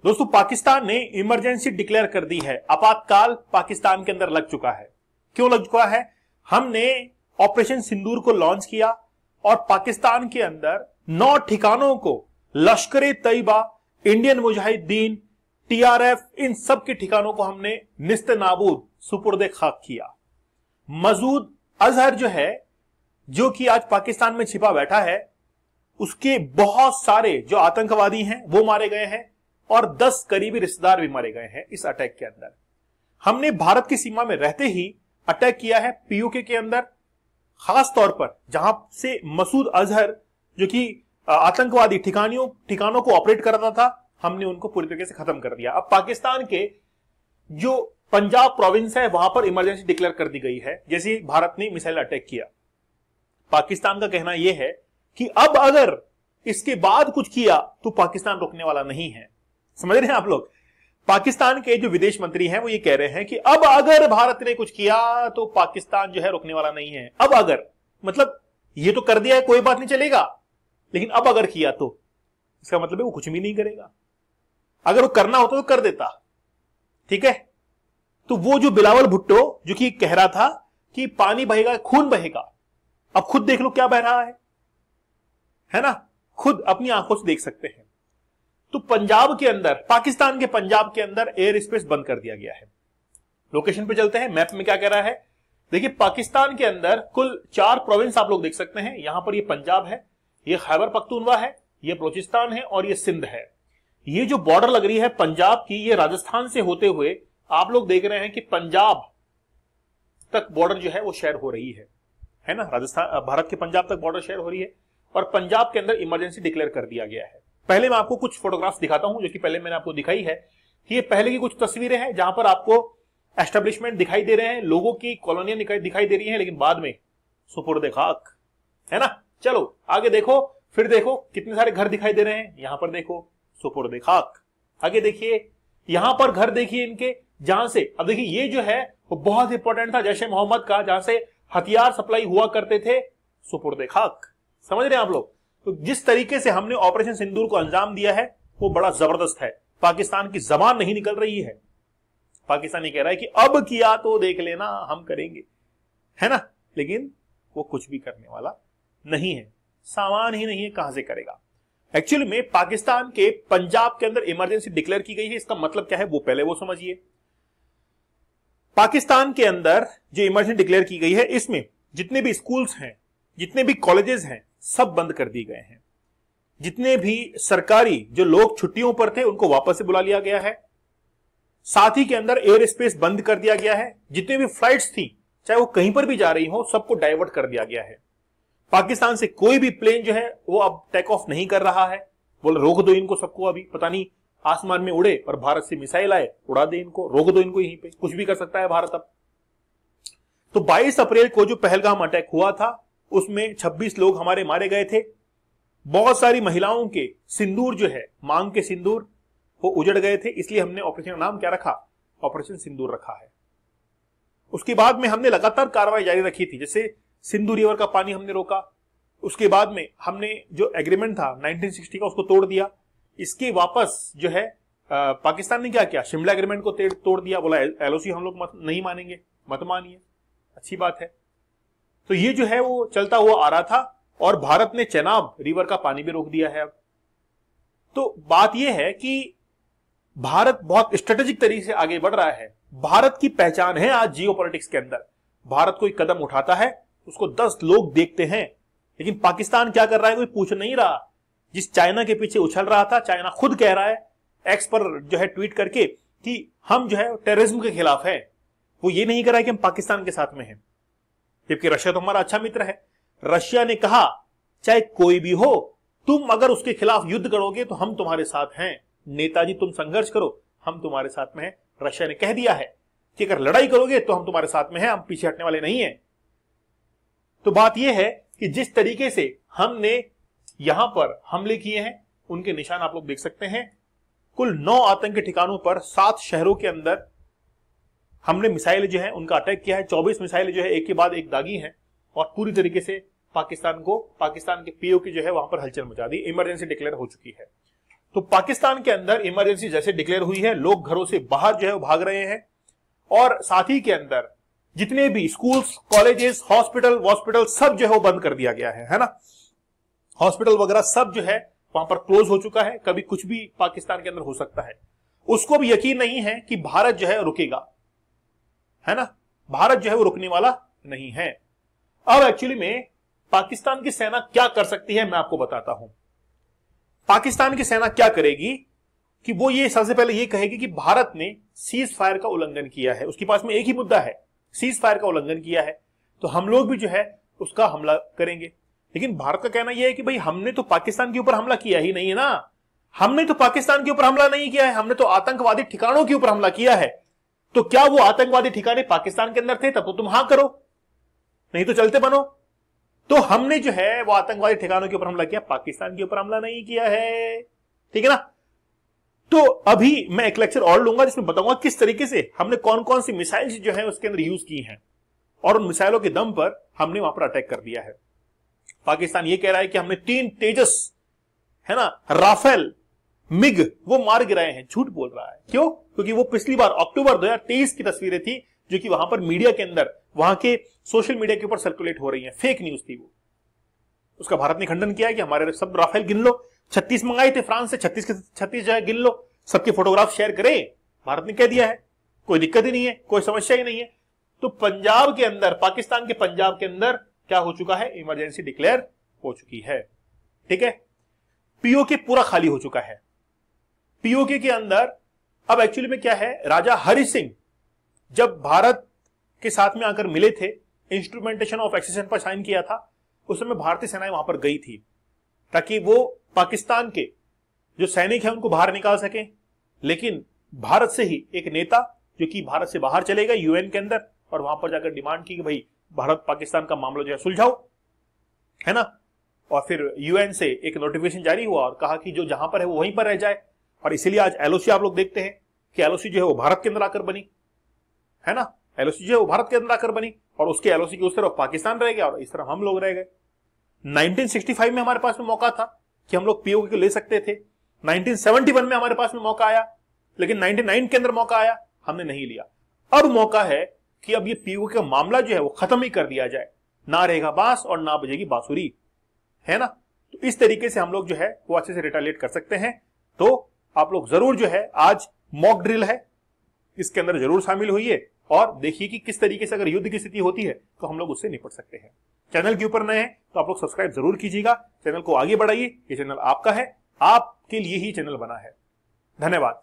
दोस्तों, पाकिस्तान ने emergency declare कर दी है। आपातकाल पाकिस्तान के अंदर लग चुका है। क्यों लग चुका है? हमने ऑपरेशन सिंदूर को लॉन्च किया और पाकिस्तान के अंदर 9 ठिकानों को लश्कर-ए-तैयबा, इंडियन मुजाहिदीन, टीआरएफ, इन सब के ठिकानों को हमने निस्त नाबूद सुपुर्दे खाक किया। मसूद अजहर जो कि आज पाकिस्तान में छिपा बैठा है, उसके बहुत सारे जो आतंकवादी हैं वो मारे गए हैं और 10 करीबी रिश्तेदार भी मारे गए हैं इस अटैक के अंदर। हमने भारत की सीमा में रहते ही अटैक किया है पीओके के अंदर, खास तौर पर जहां से मसूद अजहर जो कि आतंकवादी ठिकानों को ऑपरेट कर रहा था, हमने उनको पूरी तरीके से खत्म कर दिया। अब पाकिस्तान के जो पंजाब प्रोविंस है वहां पर इमरजेंसी डिक्लेयर कर दी गई है जैसे भारत ने मिसाइल अटैक किया। पाकिस्तान का कहना यह है कि अब अगर इसके बाद कुछ किया तो पाकिस्तान रुकने वाला नहीं है। समझ रहे हैं आप लोग? पाकिस्तान के जो विदेश मंत्री हैं वो ये कह रहे हैं कि अब अगर भारत ने कुछ किया तो पाकिस्तान रुकने वाला नहीं है। अब अगर मतलब ये तो कर दिया है, कोई बात नहीं चलेगा, लेकिन अब अगर किया तो इसका मतलब है वो कुछ भी नहीं करेगा। अगर वो करना होता तो कर देता। ठीक है, तो वो जो बिलावल भुट्टो जो कि कह रहा था कि पानी बहेगा खून बहेगा, अब खुद देख लो क्या बह रहा है ना? खुद अपनी आंखों से देख सकते हैं। तो पंजाब के अंदर, पाकिस्तान के पंजाब के अंदर एयर स्पेस बंद कर दिया गया है। लोकेशन पे चलते हैं, मैप में क्या कह रहा है। देखिए, पाकिस्तान के अंदर कुल 4 प्रोविंस आप लोग देख सकते हैं। यहां पर ये पंजाब है, ये खैबर पख्तूनवा है, ये बलूचिस्तान है और ये सिंध है। ये जो बॉर्डर लग रही है पंजाब की, ये राजस्थान से होते हुए आप लोग देख रहे हैं कि पंजाब तक बॉर्डर वो शेयर हो रही है ना? राजस्थान, भारत के पंजाब तक बॉर्डर शेयर हो रही है और पंजाब के अंदर इमरजेंसी डिक्लेयर कर दिया गया है। पहले मैं आपको कुछ फोटोग्राफ्स दिखाता हूं जो कि पहले मैंने आपको दिखाई है कि ये पहले की कुछ तस्वीरें हैं जहां पर आपको एस्टेब्लिशमेंट दिखाई दे रहे हैं, लोगों की कॉलोनियां दिखाई दे रही हैं, लेकिन बाद में सुपुर्दे खाक, है ना? चलो आगे देखो, फिर देखो कितने सारे घर दिखाई दे रहे हैं। यहां पर देखो सुपुर्दे खाक। आगे देखिए, यहां पर घर देखिए इनके, जहां से अब देखिए ये जो है वो बहुत इंपॉर्टेंट था जैश ए मोहम्मद का, जहां से हथियार सप्लाई हुआ करते थे। सुपुर्दे खाक। समझ रहे हैं आप लोग? तो जिस तरीके से हमने ऑपरेशन सिंदूर को अंजाम दिया है वो बड़ा जबरदस्त है। पाकिस्तान की जबान नहीं निकल रही है। पाकिस्तान ये कह रहा है कि अब किया तो देख लेना, हम करेंगे, है ना? लेकिन वो कुछ भी करने वाला नहीं है। सामान ही नहीं है, कहां से करेगा? एक्चुअली में पाकिस्तान के पंजाब के अंदर इमरजेंसी डिक्लेयर की गई है। इसका मतलब क्या है वो पहले वो समझिए। पाकिस्तान के अंदर जो इमरजेंसी डिक्लेयर की गई है, इसमें जितने भी स्कूल्स हैं, जितने भी कॉलेजेस हैं, सब बंद कर दिए गए हैं। जितने भी सरकारी जो लोग छुट्टियों पर थे उनको वापस से बुला लिया गया है। साथ ही के अंदर एयर स्पेस बंद कर दिया गया है। जितने भी फ्लाइट्स थी, चाहे वो कहीं पर भी जा रही हो, सबको डाइवर्ट कर दिया गया है। पाकिस्तान से कोई भी प्लेन वो अब टेक ऑफ नहीं कर रहा है। बोले रोक दो इनको सबको, अभी पता नहीं आसमान में उड़े और भारत से मिसाइल आए, उड़ा दे इनको, रोक दो इनको यहीं पे। कुछ भी कर सकता है भारत अब। तो 22 अप्रैल को जो पहलगाम अटैक हुआ था उसमें 26 लोग हमारे मारे गए थे। बहुत सारी महिलाओं के सिंदूर मांग के सिंदूर वो उजड़ गए थे, इसलिए हमने ऑपरेशन का नाम क्या रखा? ऑपरेशन सिंदूर रखा है। उसके बाद में हमने लगातार कार्रवाई जारी रखी थी। जैसे सिंधु रिवर का पानी हमने रोका, उसके बाद में हमने जो एग्रीमेंट था 1960 का उसको तोड़ दिया। इसके वापस पाकिस्तान ने क्या किया? शिमला एग्रीमेंट को तोड़ दिया। बोला एलओसी हम लोग नहीं मानेंगे, मत मानिए, अच्छी बात है। तो ये वो चलता हुआ आ रहा था और भारत ने चेनाब रिवर का पानी भी रोक दिया है अब। तो बात यह है कि भारत बहुत स्ट्रेटेजिक तरीके से आगे बढ़ रहा है। भारत की पहचान है आज जियोपॉलिटिक्स के अंदर। भारत कोई कदम उठाता है उसको 10 लोग देखते हैं, लेकिन पाकिस्तान क्या कर रहा है कोई पूछ नहीं रहा। जिस चाइना के पीछे उछल रहा था, चाइना खुद कह रहा है एक्स पर ट्वीट करके कि हम टेररिज्म के खिलाफ है। वो ये नहीं कर रहा है कि हम पाकिस्तान के साथ में हैं, जबकि रशिया तो हमारा अच्छा मित्र है। रशिया ने कहा चाहे कोई भी हो, तुम अगर उसके खिलाफ युद्ध करोगे तो हम तुम्हारे साथ हैं। नेताजी तुम संघर्ष करो, हम तुम्हारे साथ में हैं। रशिया ने कह दिया है कि अगर लड़ाई करोगे तो हम तुम्हारे साथ में हैं, हम पीछे हटने वाले नहीं हैं। तो बात यह है कि जिस तरीके से हमने यहां पर हमले किए हैं उनके निशान आप लोग देख सकते हैं। कुल 9 आतंकी ठिकानों पर 7 शहरों के अंदर हमने मिसाइल उनका अटैक किया है। 24 मिसाइल एक के बाद एक दागी हैं और पूरी तरीके से पाकिस्तान के पीओके वहां पर हलचल मचा दी। इमरजेंसी डिक्लेयर हो चुकी है। तो पाकिस्तान के अंदर इमरजेंसी जैसे डिक्लेयर हुई है, लोग घरों से बाहर जो है वो भाग रहे हैं, और साथ ही के अंदर जितने भी स्कूल्स, कॉलेजेस, हॉस्पिटल सब जो है वो बंद कर दिया गया है ना। हॉस्पिटल वगैरह सब जो है वहां पर क्लोज हो चुका है, कभी कुछ भी पाकिस्तान के अंदर हो सकता है। उसको भी यकीन नहीं है कि भारत जो है रुकेगा, है ना, भारत जो है वो रुकने वाला नहीं है। अब एक्चुअली में पाकिस्तान की सेना क्या कर सकती है मैं आपको बताता हूं। पाकिस्तान की सेना क्या करेगी कि वो ये सबसे पहले ये कहेगी कि भारत ने सीज फायर का उल्लंघन किया है। उसके पास में एक ही मुद्दा है, सीज फायर का उल्लंघन किया है, तो हम लोग भी जो है उसका हमला करेंगे। लेकिन भारत का कहना यह है कि भाई हमने तो पाकिस्तान के ऊपर हमला किया ही नहीं है ना, हमने तो पाकिस्तान के ऊपर हमला नहीं किया है, हमने तो आतंकवादी ठिकानों के ऊपर हमला किया है। तो क्या वो आतंकवादी ठिकाने पाकिस्तान के अंदर थे? तब तो तुम हां करो, नहीं तो चलते बनो। तो हमने जो है वो आतंकवादी ठिकानों के ऊपर हमला किया, पाकिस्तान के ऊपर हमला नहीं किया है, ठीक है ना। तो अभी मैं एक लेक्चर और लूंगा जिसमें बताऊंगा किस तरीके से हमने कौन कौन सी मिसाइल्स जो है उसके अंदर यूज की हैं, और उन मिसाइलों के दम पर हमने वहां पर अटैक कर दिया है। पाकिस्तान ये कह रहा है कि हमने 3 तेजस, है ना, राफेल, मिग वो मार गिराए हैं। झूठ बोल रहा है। क्यों? क्योंकि वो पिछली बार अक्टूबर 2023 की तस्वीरें थी जो कि वहां पर मीडिया के अंदर, वहां के सोशल मीडिया के ऊपर सर्कुलेट हो रही है, फेक न्यूज थी वो। उसका भारत ने खंडन किया है कि हमारे सब राफेल गिन लो, 36 मंगाए थे फ्रांस से, 36 के 36 जो है गिन लो, सबके फोटोग्राफ शेयर करें, भारत ने कह दिया है, कोई दिक्कत ही नहीं है, कोई समस्या ही नहीं है। तो पंजाब के अंदर, पाकिस्तान के पंजाब के अंदर क्या हो चुका है? इमरजेंसी डिक्लेयर हो चुकी है, ठीक है। पीओके पूरा खाली हो चुका है। पीओके के अंदर अब एक्चुअली में क्या है, राजा हरि सिंह जब भारत के साथ में आकर मिले थे, इंस्ट्रूमेंटेशन ऑफ एक्सेशन पर साइन किया था, उस समय भारतीय सेनाएं वहां पर गई थी ताकि वो पाकिस्तान के जो सैनिक हैं उनको बाहर निकाल सकें। लेकिन भारत से ही एक नेता जो कि भारत से बाहर चले गए यूएन के अंदर, और वहां पर जाकर डिमांड की कि भाई भारत पाकिस्तान का मामला जो है सुलझाओ, है ना। और फिर यूएन से एक नोटिफिकेशन जारी हुआ और कहा कि जो जहां पर है वो वहीं पर रह जाए। और इसीलिए आज एलओसी आप लोग देखते हैं कि एलओसी जो है वो भारत के अंदर आकर बनी, है ना। एलओसी जो है वो भारत के अंदर आकर बनी, और उसके एलओसी के उस तरफ पाकिस्तान रह गया और इस तरफ हम लोग रह गए। 1965 में हमारे पास में मौका था कि हम लोग पीओके को ले सकते थे, 1971 में हमारे पास में मौका आया, लेकिन 99 के अंदर मौका आया, हमने नहीं लिया। अब मौका है कि अब ये पीओके का मामला जो है वो खत्म ही कर दिया जाए, ना रहेगा बांस और ना बजेगी बांसुरी, है ना। तो इस तरीके से हम लोग जो है वो अच्छे से रिटेलिएट कर सकते हैं। तो आप लोग जरूर जो है, आज मॉक ड्रिल है, इसके अंदर जरूर शामिल होइए और देखिए कि किस तरीके से अगर युद्ध की स्थिति होती है तो हम लोग उससे निपट सकते हैं। चैनल के ऊपर नए हैं तो आप लोग सब्सक्राइब जरूर कीजिएगा, चैनल को आगे बढ़ाइए। ये चैनल आपका है, आपके लिए ही चैनल बना है। धन्यवाद।